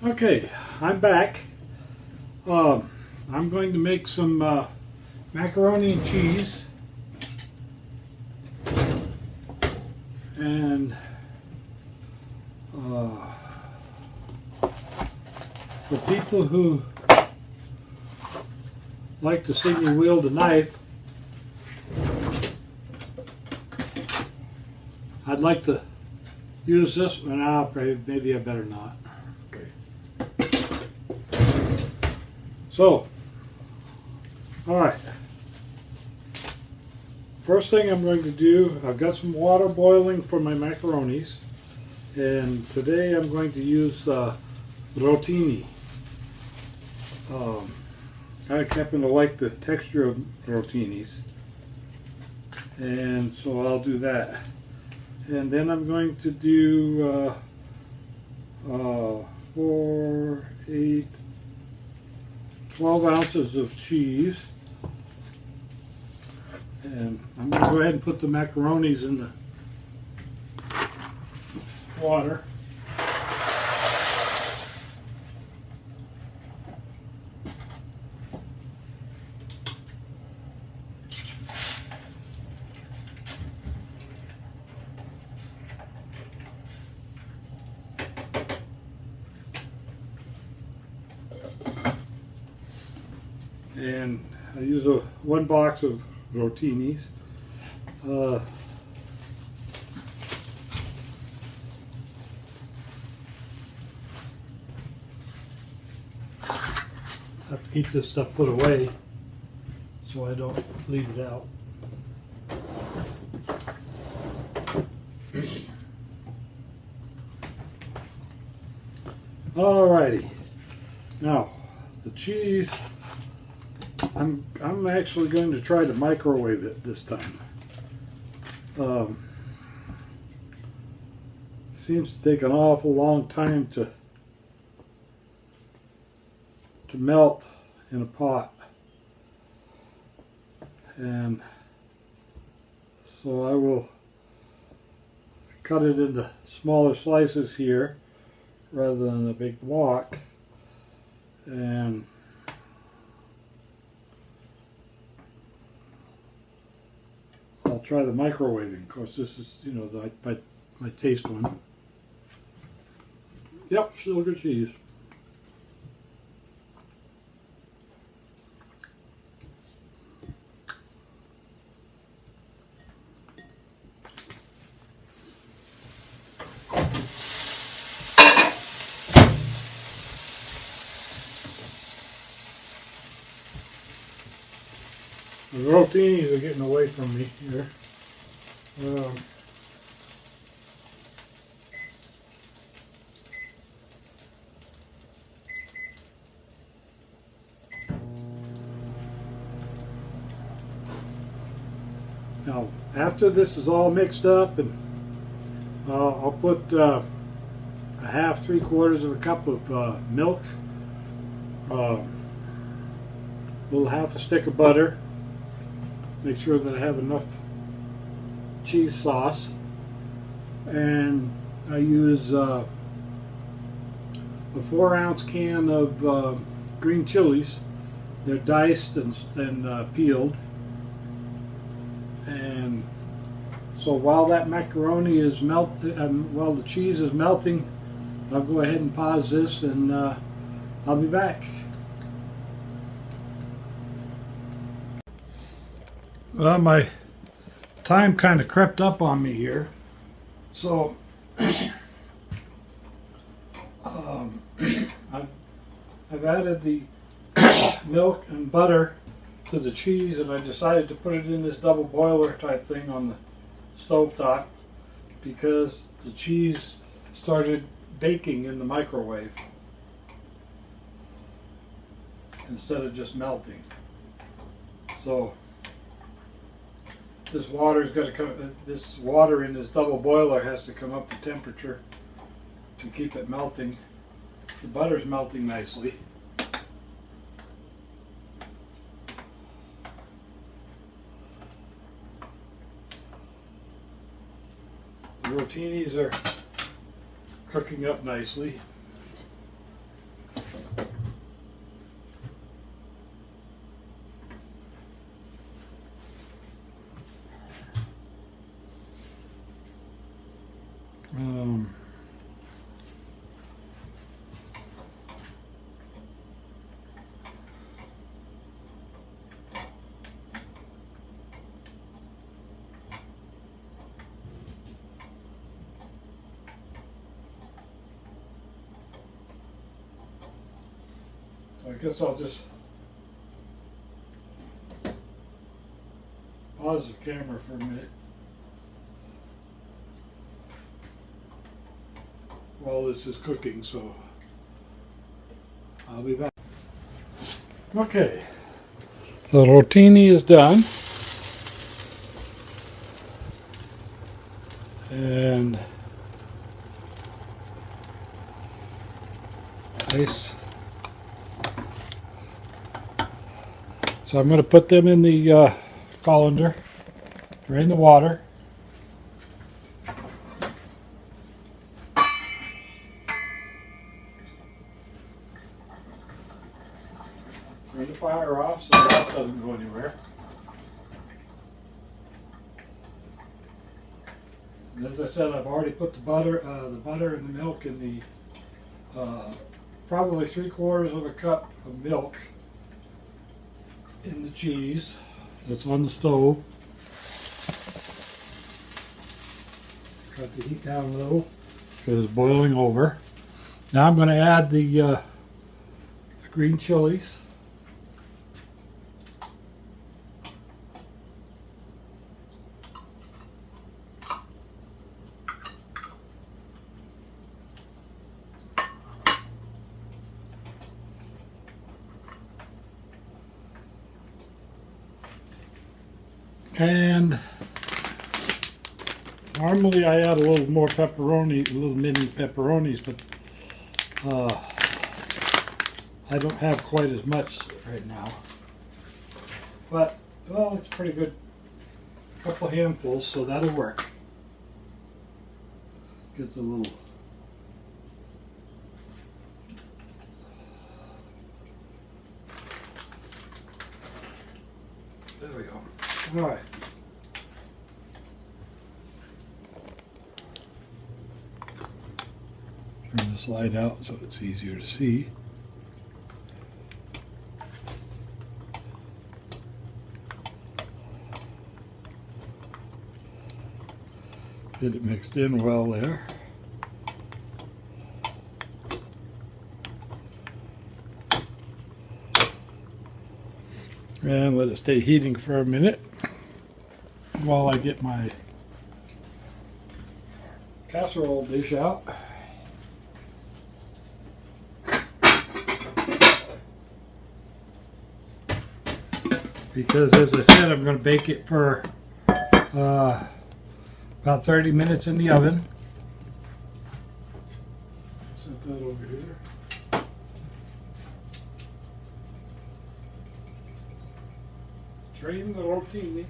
Okay, I'm back. I'm going to make some macaroni and cheese, and for people who like to see me wield a knife, I'd like to use this one. Maybe I better not. So, all right. First thing I'm going to do, I've got some water boiling for my macaronis, and today I'm going to use Rotini. I happen to like the texture of Rotinis, and so I'll do that. And then I'm going to do 4, 8, 12 ounces of cheese. And I'm going to go ahead and put the macaronis in the water. And I use one box of Rotinis. I have to keep this stuff put away so I don't leave it out. Alrighty, now the cheese, I'm actually going to try to microwave it this time. Seems to take an awful long time to melt in a pot, and so I will cut it into smaller slices here rather than a big block, and I'll try the microwaving. Of course, this is, you know, my taste one. Yep, still good cheese. The rotinis are getting away from me here. Now, after this is all mixed up, and I'll put a half, 3/4 of a cup of milk, little half a stick of butter. Make sure that I have enough cheese sauce, and I use a 4-ounce can of green chilies. They're diced and peeled. And so while that macaroni is while the cheese is melting, I'll go ahead and pause this, and I'll be back. Well, my time kind of crept up on me here, so I've added the milk and butter to the cheese, and I decided to put it in this double boiler type thing on the stove top because the cheese started baking in the microwave instead of just melting. So this water's got to come. This water in this double boiler has to come up to temperature to keep it melting. The butter's melting nicely. The rotinis are cooking up nicely. guess I'll just pause the camera for a minute while this is cooking, so I'll be back. Okay, the rotini is done, and nice. So I'm going to put them in the colander, drain the water. Turn the fire off so the gas doesn't go anywhere. And as I said, I've already put the butter and the milk in the probably 3/4 of a cup of milk in the cheese that's on the stove. Cut the heat down a little because it's boiling over. Now I'm going to add the green chilies. And normally I add a little more pepperoni, little mini pepperonis, but I don't have quite as much right now. But, well, it's pretty good. A couple handfuls, so that'll work. Gets a little... There we go. All right. Turn this light out so it's easier to see. Get it mixed in well there. And let it stay heating for a minute while I get my casserole dish out. Because as I said, I'm going to bake it for about 30 minutes in the oven. Set that over here. Drain the rotinis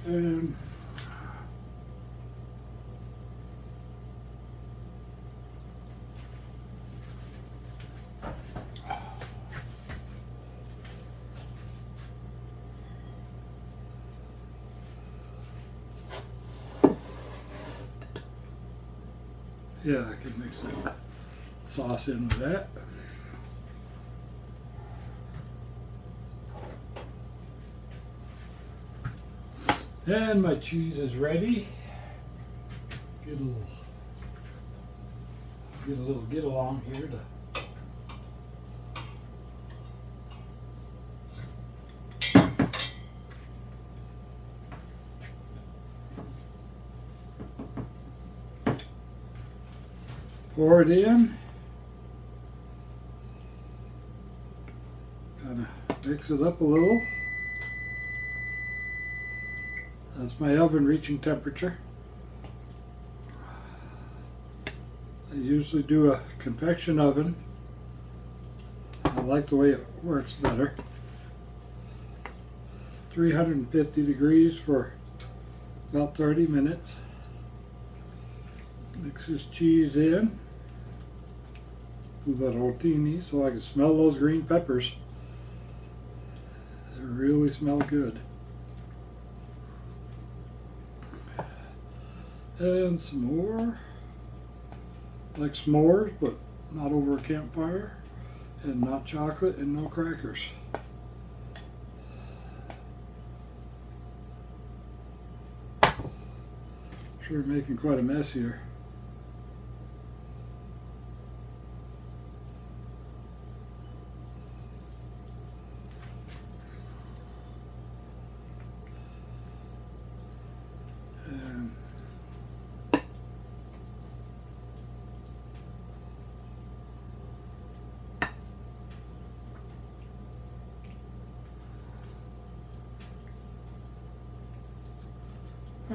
and yeah, I can mix the sauce in with that. And my cheese is ready. Get a little get along here to pour it in. Kind of mix it up a little. That's my oven reaching temperature. I usually do a convection oven. I like the way it works better. 350 degrees for about 30 minutes. Mix this cheese in with that rotini so I can smell those green peppers. They really smell good. And some more, like s'mores, but not over a campfire, and not chocolate and no crackers. Sure making quite a mess here.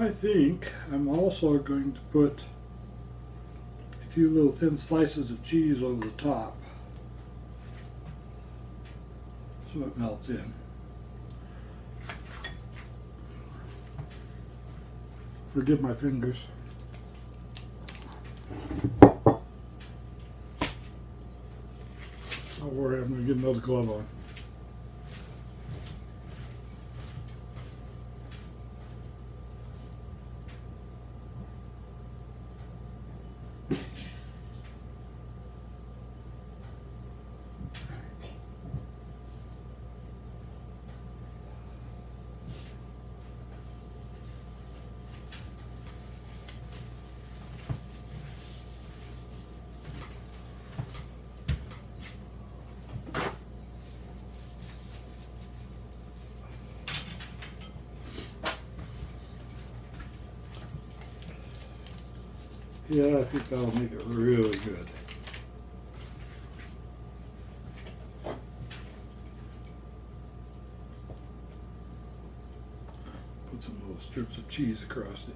I think I'm also going to put a few little thin slices of cheese over the top so it melts in. Forgive my fingers. Don't worry, I'm going to get another glove on. Yeah, I think that'll make it really good. Put some little strips of cheese across it.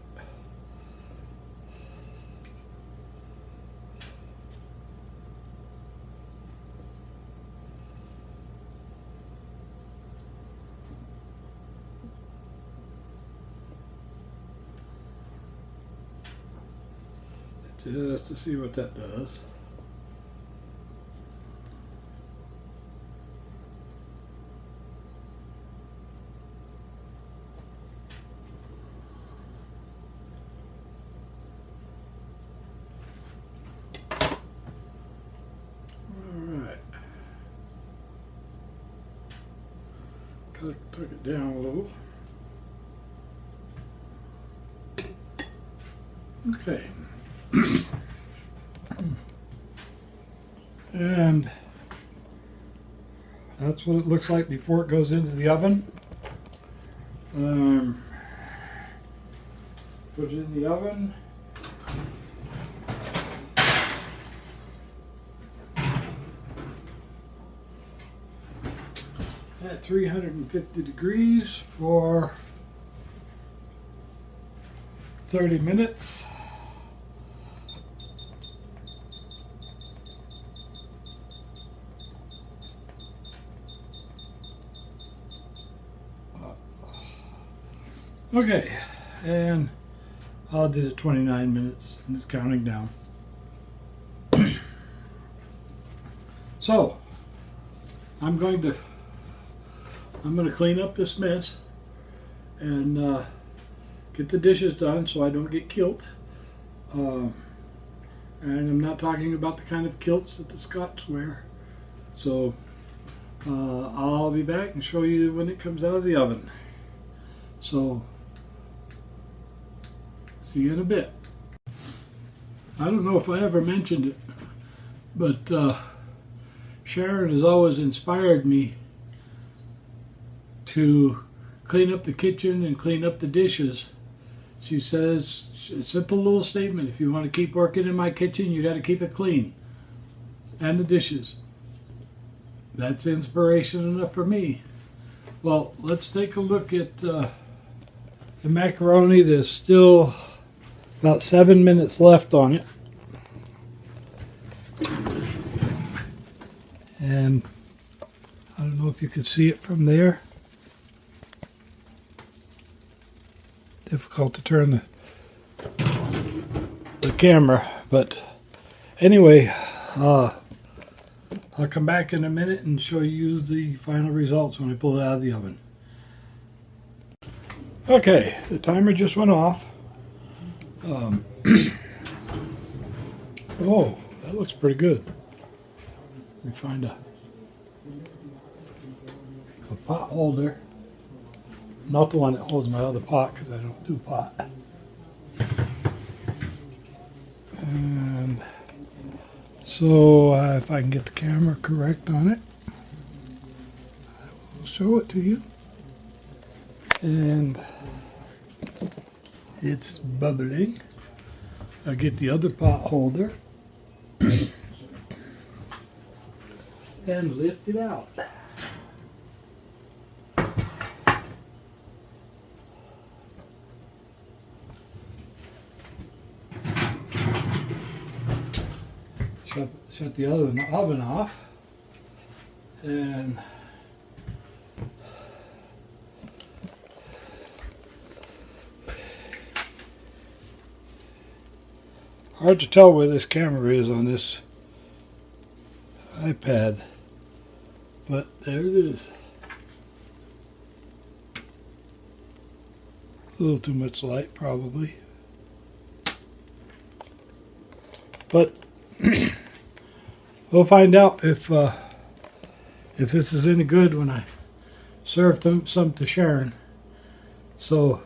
Just to see what that does. Alright. Tuck it down a little. Okay. And that's what it looks like before it goes into the oven. Put it in the oven. At 350 degrees for 30 minutes. Okay, and I did it 29 minutes and it's counting down. So I'm going to clean up this mess and get the dishes done so I don't get killed. And I'm not talking about the kind of kilts that the Scots wear. So I'll be back and show you when it comes out of the oven. So see you in a bit. I don't know if I ever mentioned it, but Sharon has always inspired me to clean up the kitchen and clean up the dishes. She says, a simple little statement, if you want to keep working in my kitchen, you got to keep it clean. And the dishes. That's inspiration enough for me. Well, let's take a look at the macaroni. There's still about 7 minutes left on it. And I don't know if you can see it from there. Difficult to turn the camera, but anyway, I'll come back in a minute and show you the final results when I pull it out of the oven. Okay, the timer just went off. Oh, that looks pretty good. Let me find a pot holder. Not the one that holds my other pot, because I don't do pot. And so if I can get the camera correct on it, I will show it to you. And it's bubbling. I'll get the other pot holder and lift it out. shut the oven off, and hard to tell where this camera is on this iPad, but there it is. A little too much light probably, but we'll find out if this is any good when I serve some to Sharon. So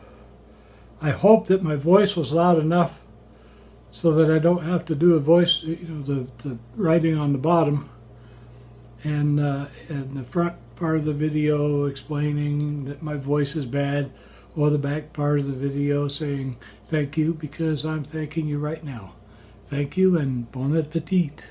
I hope that my voice was loud enough so that I don't have to do a voice, the writing on the bottom and the front part of the video explaining that my voice is bad, or the back part of the video saying thank you because I'm thanking you right now. Thank you and bon appetit.